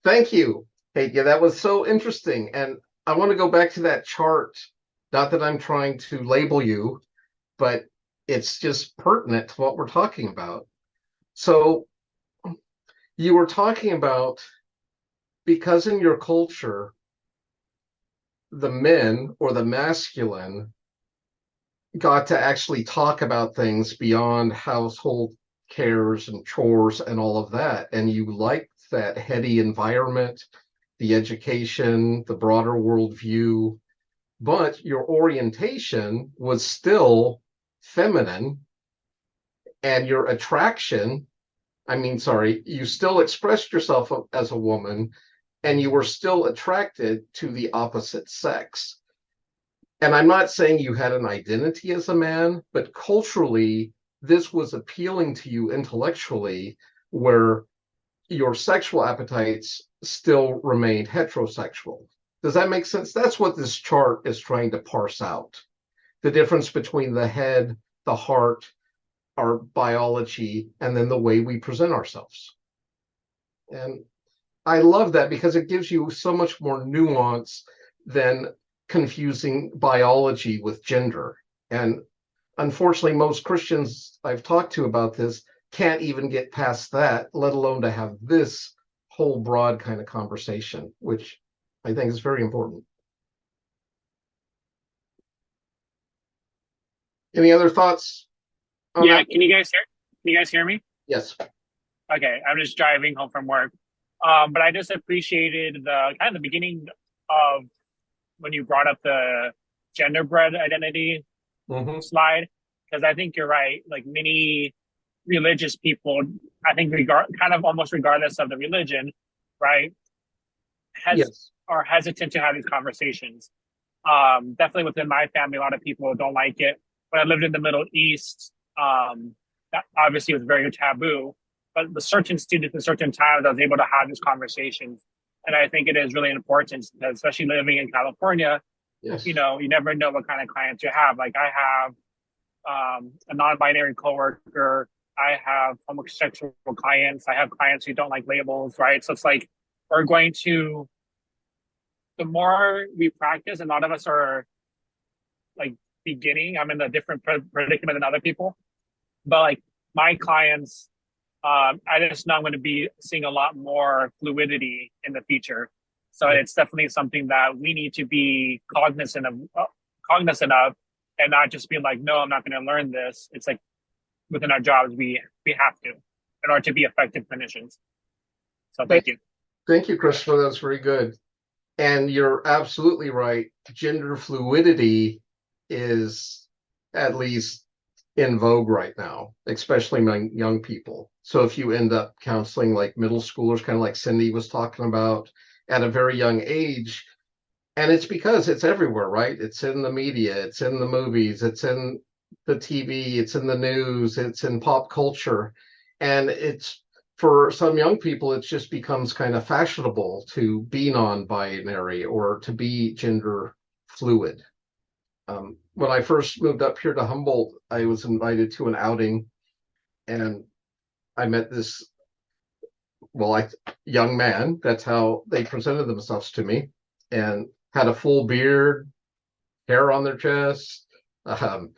Thank you. Hey, yeah, that was so interesting. And I want to go back to that chart. Not that I'm trying to label you, but it's just pertinent to what we're talking about. So you were talking about because in your culture, the men or the masculine got to actually talk about things beyond household cares and chores and all of that. And you liked that heady environment, the education, the broader worldview, but your orientation was still feminine and your attraction, I mean, sorry, you still expressed yourself as a woman and you were still attracted to the opposite sex. And I'm not saying you had an identity as a man, but culturally, this was appealing to you intellectually, where your sexual appetites still remained heterosexual. Does that make sense? That's what this chart is trying to parse out, the difference between the head, the heart, our biology, and then the way we present ourselves. And I love that because it gives you so much more nuance than confusing biology with gender. And unfortunately, most Christians I've talked to about this can't even get past that, let alone to have this whole broad kind of conversation, which I think is very important. Any other thoughts on Yeah, that? can you guys hear? Can you guys hear me? Yes. Okay, I'm just driving home from work. But I just appreciated the kind of the beginning of when you brought up the genderbread identity Mm-hmm. slide, because I think you're right. Like many religious people, I think kind of almost regardless of the religion, right, has Yes. are hesitant to have these conversations. Definitely within my family, a lot of people don't like it. When I lived in the Middle East, that obviously was very taboo. But the certain students in certain times, I was able to have these conversations, and I think it is really important, especially living in California. You Yes. know, you never know what kind of clients you have. Like I have a non-binary coworker. I have homosexual clients. I have clients who don't like labels, right? So it's like we're going to the more we practice, and a lot of us are like beginning. I'm in a different predicament than other people, but like my clients, I just know I'm going to be seeing a lot more fluidity in the future. So Yeah. it's definitely something that we need to be cognizant of, and not just be like, no, I'm not going to learn this. It's like within our jobs, we have to in order to be effective clinicians. So Thank, thank you. thank you, Christopher. That's very good. And you're absolutely right. Gender fluidity is at least in vogue right now, especially among young people. So if you end up counseling like middle schoolers, kind of like Cindy was talking about, at a very young age, and it's because it's everywhere, right? It's in the media, it's in the movies, it's in the TV, it's in the news, it's in pop culture. And it's for some young people, it just becomes kind of fashionable to be non-binary or to be gender fluid. When I first moved up here to Humboldt, I was invited to an outing and I met this, well, I young man. That's how they presented themselves to me, and had a full beard, hair on their chest, um,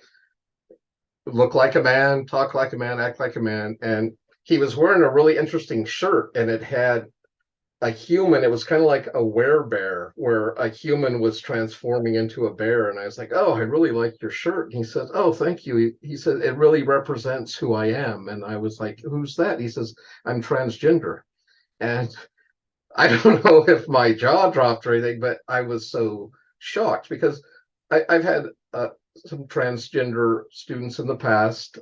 look like a man, talk like a man, act like a man. And he was wearing a really interesting shirt and it had a human. It was kind of like a werebear, where a human was transforming into a bear. And I was like, oh, I really like your shirt. And he says, oh, thank you. He said, it really represents who I am. And I was like, who's that? He says, I'm transgender. And I don't know if my jaw dropped or anything, but I was so shocked because I've had some transgender students in the past,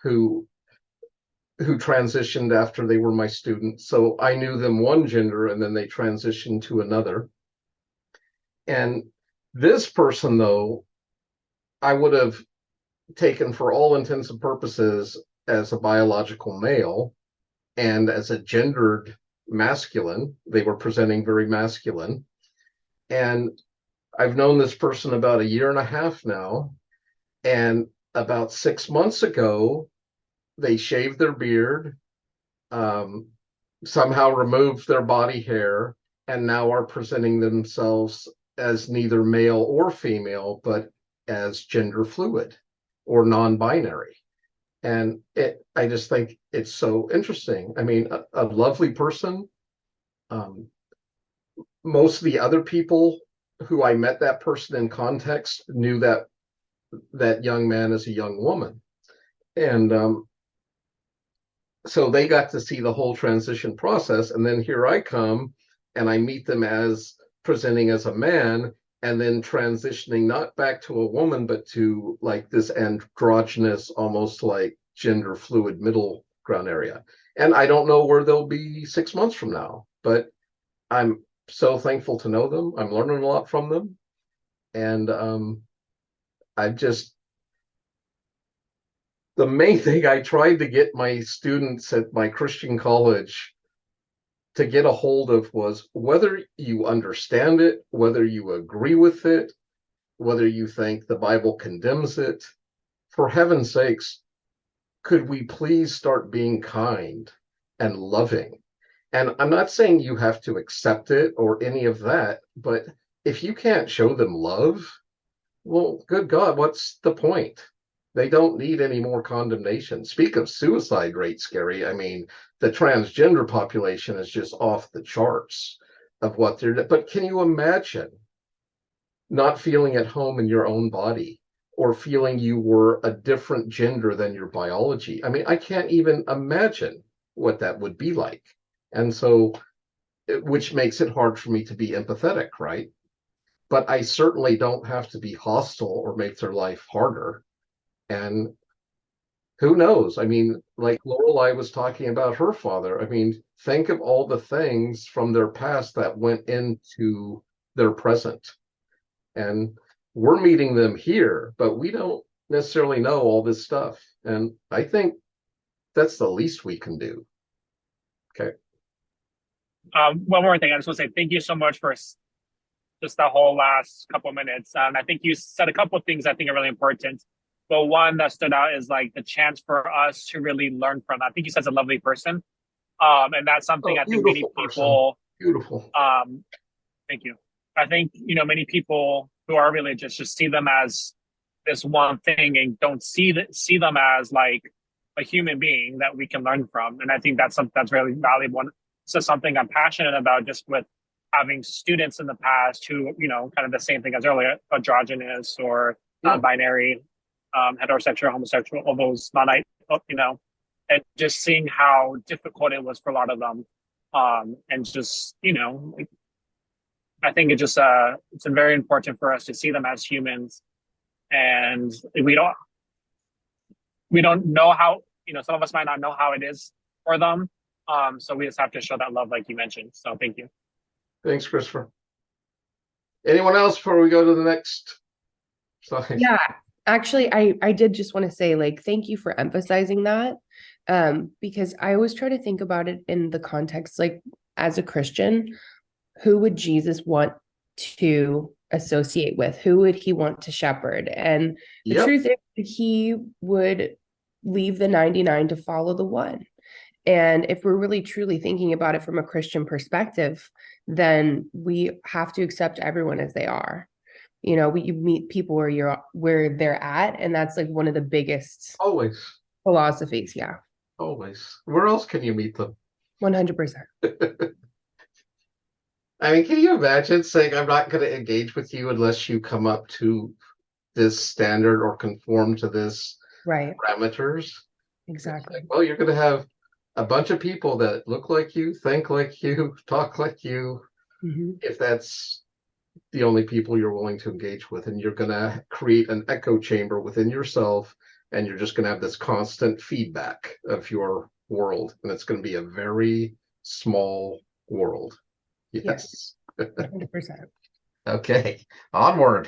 who transitioned after they were my students. So I knew them one gender and then they transitioned to another. And this person, though, I would have taken for all intents and purposes as a biological male and as a gendered masculine. They were presenting very masculine. And I've known this person about a year and a half now. And about 6 months ago, they shaved their beard. Um, somehow removed their body hair and now are presenting themselves as neither male or female, but as gender fluid or non-binary. And I just think it's so interesting. I mean, a lovely person. Most of the other people who I met that person in context knew that young man as a young woman. And so they got to see the whole transition process. And then here I come and I meet them as presenting as a man and then transitioning not back to a woman, but to like this androgynous, almost like gender fluid middle ground area. And I don't know where they'll be 6 months from now, but I'm so thankful to know them. I'm learning a lot from them. And I just, the main thing I tried to get my students at my Christian college to get a hold of was whether you understand it, whether you agree with it, whether you think the Bible condemns it, for heaven's sakes, could we please start being kind and loving? And I'm not saying you have to accept it or any of that, but if you can't show them love, well, good God, what's the point? They don't need any more condemnation. Speak of suicide rate, Scary. I mean, the transgender population is just off the charts of what they're. But can you imagine not feeling at home in your own body or feeling you were a different gender than your biology? I mean, I can't even imagine what that would be like. And so, which makes it hard for me to be empathetic, right? But I certainly don't have to be hostile or make their life harder. And who knows? I mean, like Lorelai was talking about her father. I mean, think of all the things from their past that went into their present. And we're meeting them here, but we don't necessarily know all this stuff. And I think that's the least we can do. Okay. One more thing, I just want to say thank you so much for just the whole last couple of minutes. And I think you said a couple of things I think are really important. But one that stood out is like the chance for us to really learn from. I think you said a lovely person. And that's something Oh, I think many beautiful person. people, Beautiful. thank you. I think, many people who are religious just see them as this one thing and don't see them as like a human being that we can learn from. And I think that's something that's really valuable. And so something I'm passionate about just with having students in the past who, kind of the same thing as earlier, androgynous or Yeah. non-binary, heterosexual, homosexual, all those and just seeing how difficult it was for a lot of them. And just, I think it's very important for us to see them as humans. And we don't know how, some of us might not know how it is for them. So we just have to show that love, like you mentioned. So thank you. Thanks, Christopher. Anyone else before we go to the next slide? Yeah, actually, I did just want to say, like, thank you for emphasizing that. Because I always try to think about it in the context, like, as a Christian, who would Jesus want to associate with? Who would he want to shepherd? And the Yep. truth is, he would leave the 99 to follow the one. And if we're really truly thinking about it from a Christian perspective, then we have to accept everyone as they are. You meet people where they're at, and that's like one of the biggest Always. philosophies. Yeah, Always. Where else can you meet them? 100%. I mean, can you imagine saying, I'm not going to engage with you unless you come up to this standard or conform to this Right. parameters? Exactly. Well, you're going to have a bunch of people that look like you, think like you, talk like you, if that's the only people you're willing to engage with. And you're going to create an echo chamber within yourself, and you're just going to have this constant feedback of your world. And it's going to be a very small world. Yes. 100%. Okay, onward.